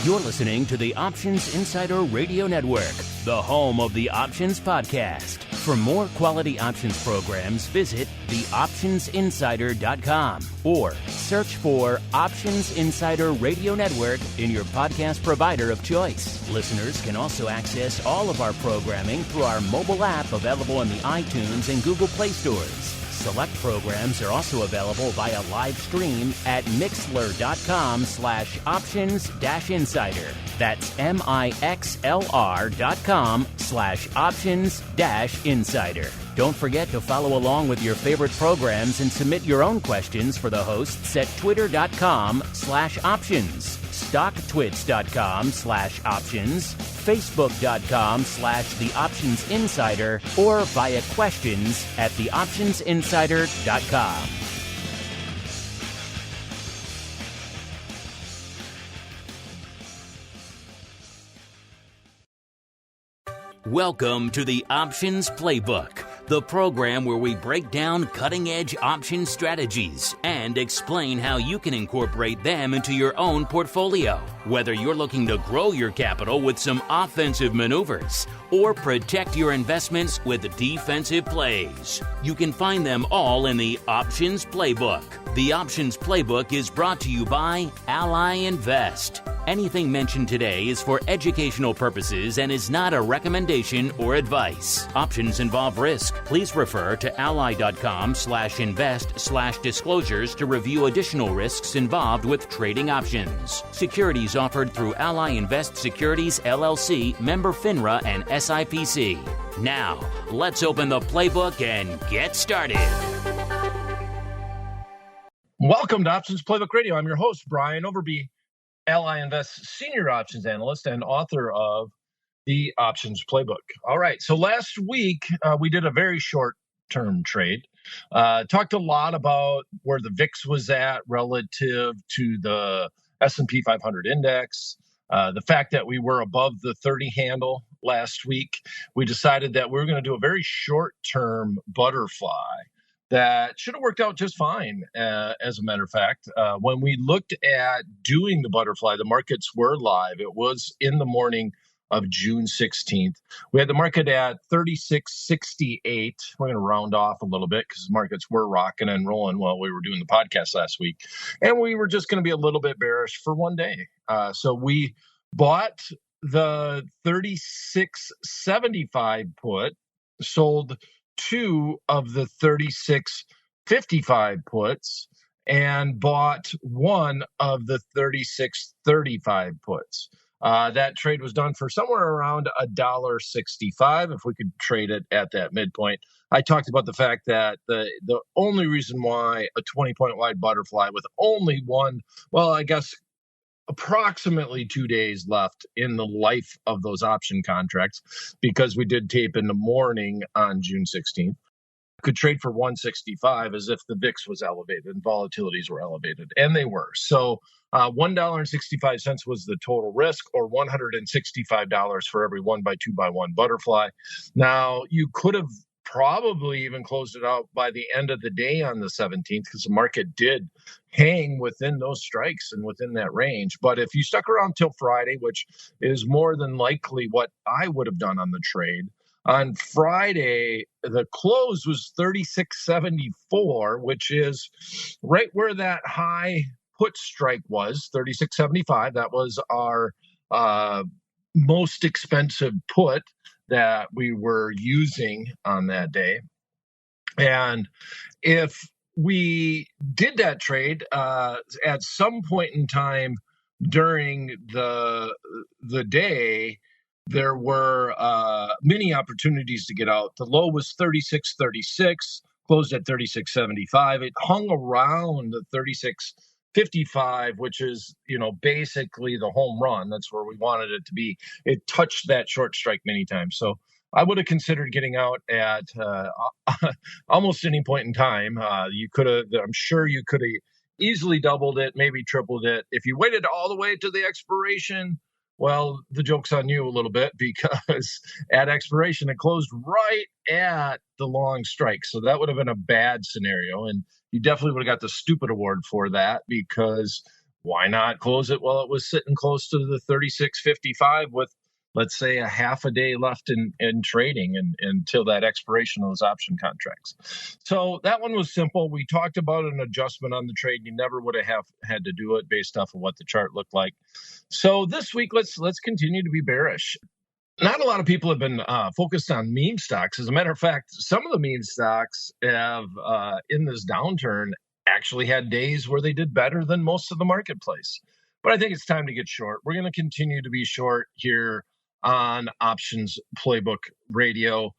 You're listening to the Options Insider Radio Network, the home of the Options Podcast. For more quality options programs, visit theoptionsinsider.com or search for Options Insider Radio Network in your podcast provider of choice. Listeners can also access all of our programming through our mobile app available in the iTunes and Google Play stores. Select programs are also available via live stream at mixlr.com/options-insider. That's mixlr.com/options-insider. Don't forget to follow along with your favorite programs and submit your own questions for the hosts at twitter.com/options, stocktwits.com/options, facebook.com/theoptionsinsider, or via questions at theoptionsinsider.com. Welcome to the Options Playbook, the program where we break down cutting-edge option strategies and explain how you can incorporate them into your own portfolio. Whether you're looking to grow your capital with some offensive maneuvers or protect your investments with defensive plays, you can find them all in the Options Playbook. The Options Playbook is brought to you by Ally Invest. Anything mentioned today is for educational purposes and is not a recommendation or advice. Options involve risk. Please refer to ally.com/invest/disclosures to review additional risks involved with trading options. Securities offered through Ally Invest Securities LLC, member FINRA and SIPC. Now, let's open the playbook and get started. Welcome to Options Playbook Radio. I'm your host, Brian Overby, Ally Invest Senior Options Analyst and author of the Options Playbook. All right, so last week we did a very short-term trade. Talked a lot about where the VIX was at relative to the S&P 500 index. The fact that we were above the 30 handle last week. We decided that we were going to do a very short-term butterfly that should have worked out just fine, as a matter of fact. When we looked at doing the butterfly, the markets were live. It was in the morning of June 16th. We had the market at 36.68. We're going to round off a little bit because the markets were rocking and rolling while we were doing the podcast last week. And we were just going to be a little bit bearish for one day. So we bought the 36.75 put, sold two of the 36.55 puts, and bought one of the 36.35 puts. That trade was done for somewhere around $1.65 if we could trade it at that midpoint. I talked about the fact that the only reason why a 20-point wide butterfly with only one, well, I guess approximately 2 days left in the life of those option contracts, because we did tape in the morning on June 16th. Could trade for 165 as if the VIX was elevated and volatilities were elevated, and they were. So $1.65 was the total risk, or $165 for every 1x2x1 butterfly. Now, you could have probably even closed it out by the end of the day on the 17th, because the market did hang within those strikes and within that range. But if you stuck around till Friday, which is more than likely what I would have done on the trade, on Friday, the close was 36.74, which is right where that high put strike was, 36.75. That was our most expensive put that we were using on that day. And if we did that trade at some point in time during the day, there were many opportunities to get out. The low was 36.36, closed at 36.75. It hung around the 36.55, which is, basically the home run. That's where we wanted it to be. It touched that short strike many times. So I would have considered getting out at almost any point in time. I'm sure you could have easily doubled it, maybe tripled it. If you waited all the way to the expiration, well, the joke's on you a little bit, because at expiration, it closed right at the long strike. So that would have been a bad scenario. And you definitely would have got the stupid award for that, because Why not close it while it was sitting close to the 36.55 with, let's say, a half a day left in trading until that expiration of those option contracts? So that one was simple. We talked about an adjustment on the trade. You never would have had to do it based off of what the chart looked like. So this week, let's continue to be bearish. Not a lot of people have been focused on meme stocks. As a matter of fact, some of the meme stocks have, in this downturn, actually had days where they did better than most of the marketplace. But I think it's time to get short. We're going to continue to be short here on Options Playbook Radio,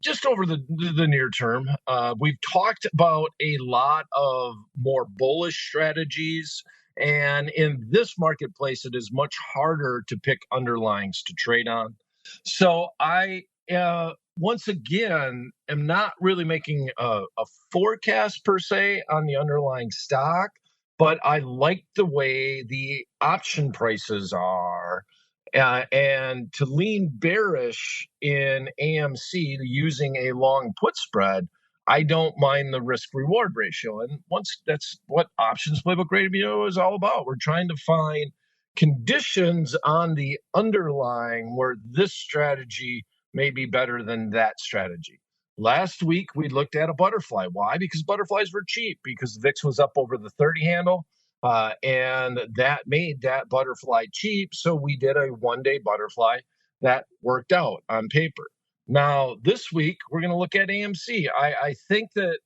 just over the near term. We've talked about a lot of more bullish strategies. And in this marketplace, it is much harder to pick underlyings to trade on. So I, once again, am not really making a forecast per se on the underlying stock, but I like the way the option prices are. And to lean bearish in AMC using a long put spread, I don't mind the risk reward ratio. And once that's what Options Playbook Radio is all about. We're trying to find conditions on the underlying where this strategy may be better than that strategy. Last week, we looked at a butterfly. Why? Because butterflies were cheap, because VIX was up over the 30 handle. And that made that butterfly cheap. So we did a one-day butterfly that worked out on paper. Now, this week, we're going to look at AMC. I think that,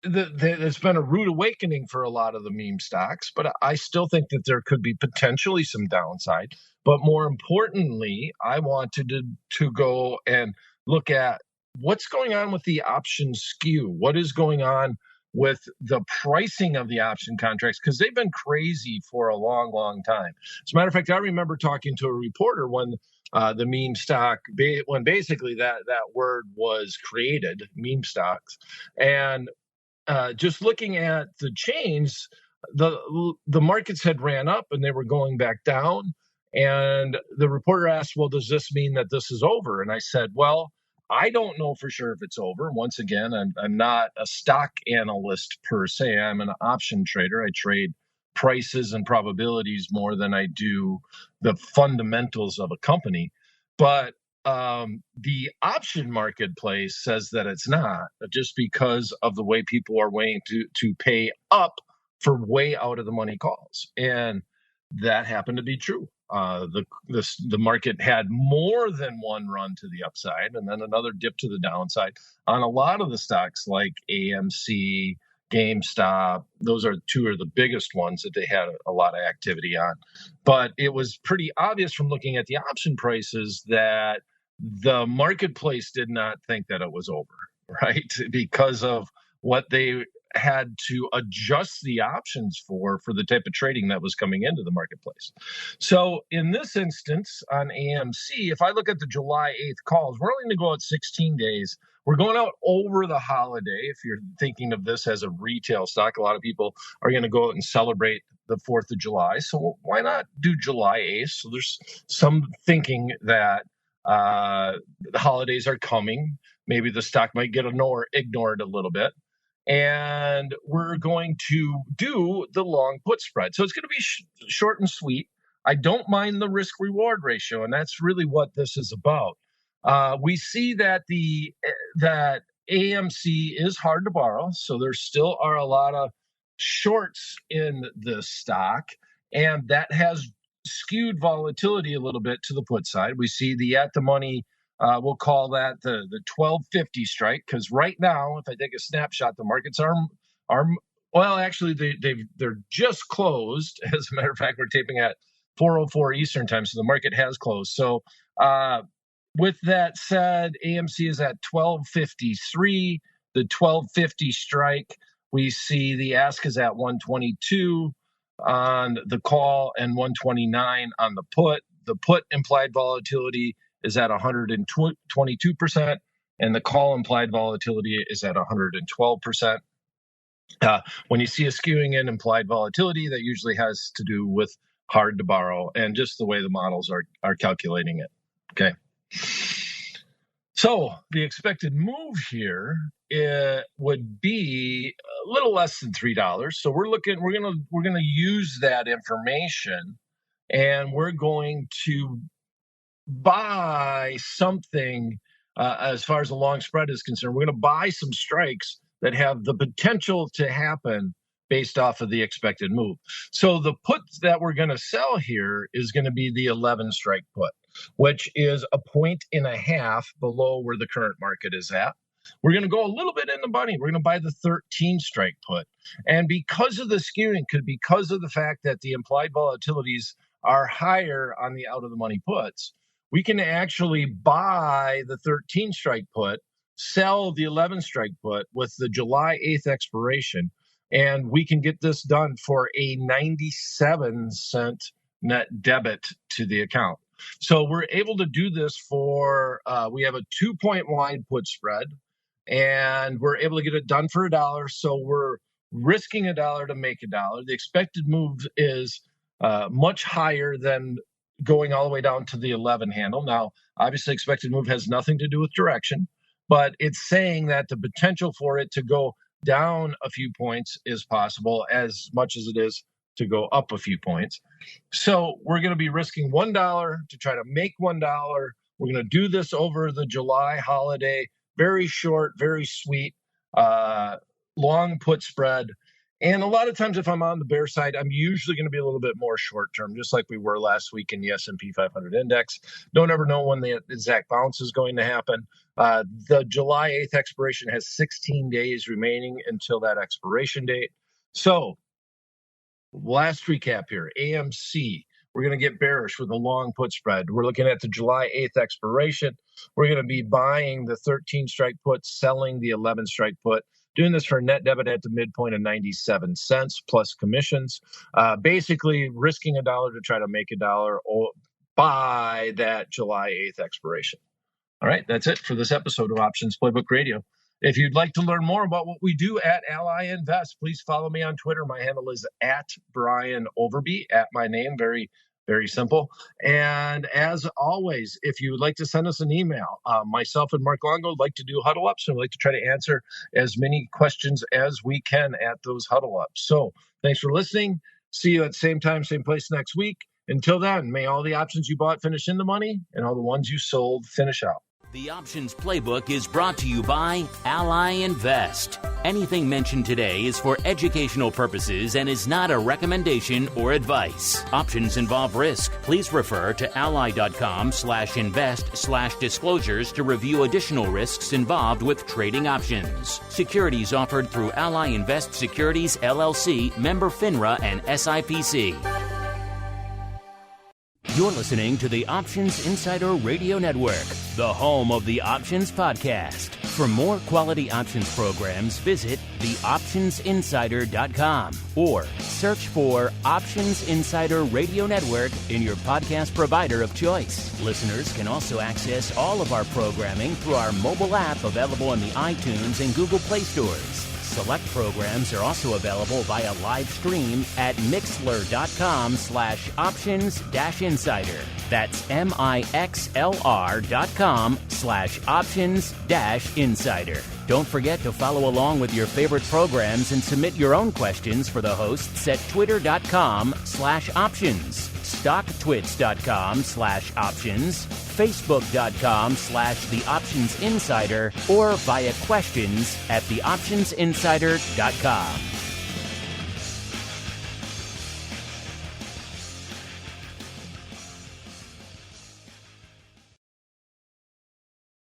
there's been a rude awakening for a lot of the meme stocks, but I still think that there could be potentially some downside. But more importantly, I wanted to go and look at what's going on with the option skew. What is going on with the pricing of the option contracts, because they've been crazy for a long, long time. As a matter of fact, I remember talking to a reporter when the meme stock, when basically that word was created, meme stocks, and just looking at the chains, the markets had ran up and they were going back down. And the reporter asked, well, does this mean that this is over? And I said, well, I don't know for sure if it's over. Once again, I'm not a stock analyst per se. I'm an option trader. I trade prices and probabilities more than I do the fundamentals of a company. But the option marketplace says that it's not, just because of the way people are willing to pay up for way out of the money calls. And that happened to be true. The market had more than one run to the upside and then another dip to the downside on a lot of the stocks like AMC, GameStop. Those are two of the biggest ones that they had a lot of activity on. But it was pretty obvious from looking at the option prices that the marketplace did not think that it was over, right? Because of what they had to adjust the options for the type of trading that was coming into the marketplace. So in this instance on AMC, if I look at the July 8th calls, we're only going to go out 16 days. We're going out over the holiday. If you're thinking of this as a retail stock, a lot of people are going to go out and celebrate the 4th of July. So why not do July 8th? So there's some thinking that the holidays are coming. Maybe the stock might get ignored a little bit. And we're going to do the long put spread. So it's going to be short and sweet. I don't mind the risk reward ratio, and that's really what this is about. We see that that AMC is hard to borrow, so there still are a lot of shorts in the stock, and that has skewed volatility a little bit to the put side. We see the at the money. We'll call that the 1250 strike, because right now, if I take a snapshot, the markets are well, actually they're just closed. As a matter of fact, we're taping at 4:04 Eastern time, so the market has closed. So with that said, AMC is at 1253. The 1250 strike, we see the ask is at 122 on the call and 129 on the put. The put implied volatility is at 122%, and the call implied volatility is at 112%. When you see a skewing in implied volatility, that usually has to do with hard to borrow and just the way the models are calculating it. Okay. So the expected move here it would be a little less than $3. So we're gonna use that information, and we're going to buy something as far as the long spread is concerned. We're going to buy some strikes that have the potential to happen based off of the expected move. So the put that we're going to sell here is going to be the 11 strike put, which is 1.5 points below where the current market is at. We're going to go a little bit in the money. We're going to buy the 13 strike put. And because of the skewing, because of the fact that the implied volatilities are higher on the out of the money puts, we can actually buy the 13 strike put, sell the 11 strike put with the July 8th expiration, and we can get this done for a 97-cent net debit to the account. So we're able to do this for, we have a 2-point wide put spread, and we're able to get it done for $1. So we're risking $1 to make $1. The expected move is much higher than going all the way down to the 11 handle. Now, obviously, expected move has nothing to do with direction, but it's saying that the potential for it to go down a few points is possible as much as it is to go up a few points. So we're going to be risking $1 to try to make $1. We're going to do this over the July holiday. Very short, very sweet, long put spread. And a lot of times if I'm on the bear side, I'm usually going to be a little bit more short term, just like we were last week in the S&P 500 index. Don't ever know when the exact bounce is going to happen. The July 8th expiration has 16 days remaining until that expiration date. So last recap here, AMC, we're going to get bearish with a long put spread. We're looking at the July 8th expiration. We're going to be buying the 13 strike put, selling the 11 strike put. Doing this for a net debit at the midpoint of 97 cents plus commissions. Basically risking $1 to try to make $1 by that July 8th expiration. All right, that's it for this episode of Options Playbook Radio. If you'd like to learn more about what we do at Ally Invest, please follow me on Twitter. My handle is @BrianOverby, at my name, very, very simple. And as always, if you would like to send us an email, myself and Mark Longo like to do huddle ups and we like to try to answer as many questions as we can at those huddle ups. So thanks for listening. See you at the same time, same place next week. Until then, may all the options you bought finish in the money and all the ones you sold finish out. The Options Playbook is brought to you by Ally Invest. Anything mentioned today is for educational purposes and is not a recommendation or advice. Options involve risk. Please refer to ally.com/invest/disclosures to review additional risks involved with trading options. Securities offered through Ally Invest Securities, LLC, member FINRA and SIPC. You're listening to the Options Insider Radio Network, the home of the Options Podcast. For more quality options programs, visit theoptionsinsider.com or search for Options Insider Radio Network in your podcast provider of choice. Listeners can also access all of our programming through our mobile app available in the iTunes and Google Play stores. Select programs are also available via live stream at mixlr.com/options-insider. That's mixlr.com/options-insider. Don't forget to follow along with your favorite programs and submit your own questions for the hosts at twitter.com/options, stocktwits.com/options, facebook.com/theoptionsinsider, or via questions@theoptionsinsider.com.